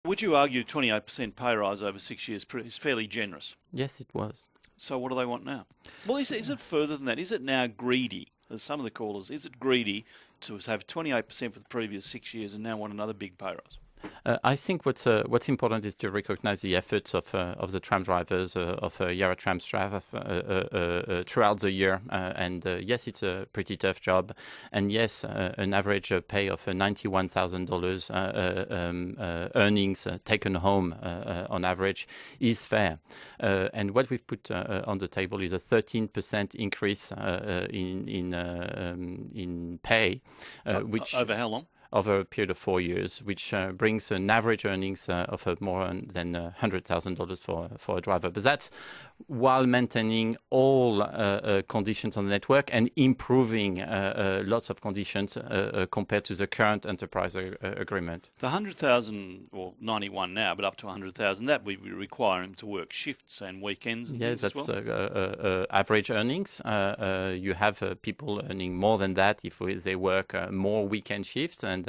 Would you argue 28% pay rise over 6 years is fairly generous? Yes, it was. So what do they want now? Well, is it further than that? Is it now greedy, as some of the callers, is it greedy to have 28% for the previous 6 years and now want another big pay rise? I think what's important is to recognize the efforts of the tram drivers, of Yarra Trams driver throughout the year. And yes, it's a pretty tough job. And yes, an average pay of $91,000 earnings taken home on average is fair. And what we've put on the table is a 13% increase in pay, which over how long? Over a period of 4 years, which brings an average earnings of more than $100,000 for a driver. But that's while maintaining all conditions on the network and improving lots of conditions compared to the current enterprise agreement. The 100,000, or 91 now, but up to 100,000, that we require him to work shifts and weekends and yes, things that's as well? average earnings. You have people earning more than that if they work more weekend shifts, and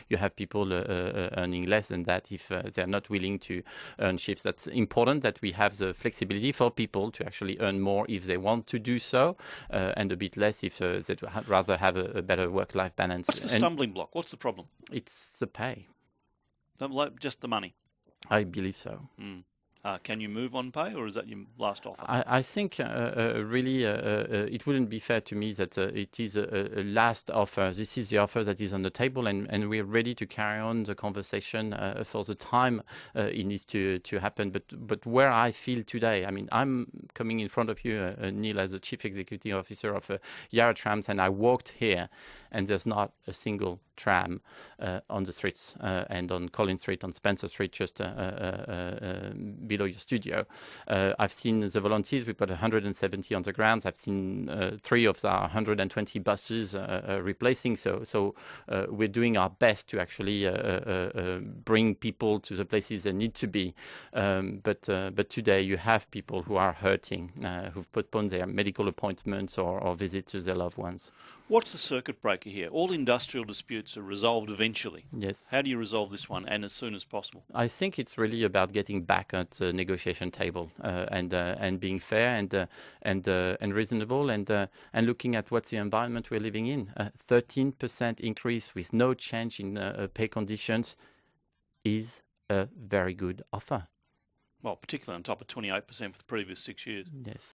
you have people earning less than that if they're not willing to earn shifts. That's important that we have the flexibility for people to actually earn more if they want to do so, and a bit less if they'd rather have a better work-life balance. What's the stumbling block? What's the problem? It's the pay. Just the money? I believe so. Mm. Can you move on pay, or is that your last offer? I think really it wouldn't be fair to me that it is a last offer. This is the offer that is on the table, and we're ready to carry on the conversation for the time it needs to happen. But where I feel today, I mean, I'm coming in front of you, Neil, as the Chief Executive Officer of Yarra Trams, and I walked here, and there's not a single tram on the streets and on Collins Street, on Spencer Street, just below your studio. I've seen the volunteers. We've got 170 on the ground. I've seen 3 of our 120 buses replacing. So we're doing our best to actually bring people to the places they need to be. But today you have people who are hurting, who've postponed their medical appointments or visits to their loved ones. What's the circuit breaker here? All industrial disputes are resolved eventually. Yes. How do you resolve this one, and as soon as possible? I think it's really about getting back at the negotiation table and being fair and reasonable and looking at what's the environment we're living in. 13% increase with no change in pay conditions is a very good offer. Well, particularly on top of 28% for the previous 6 years. Yes.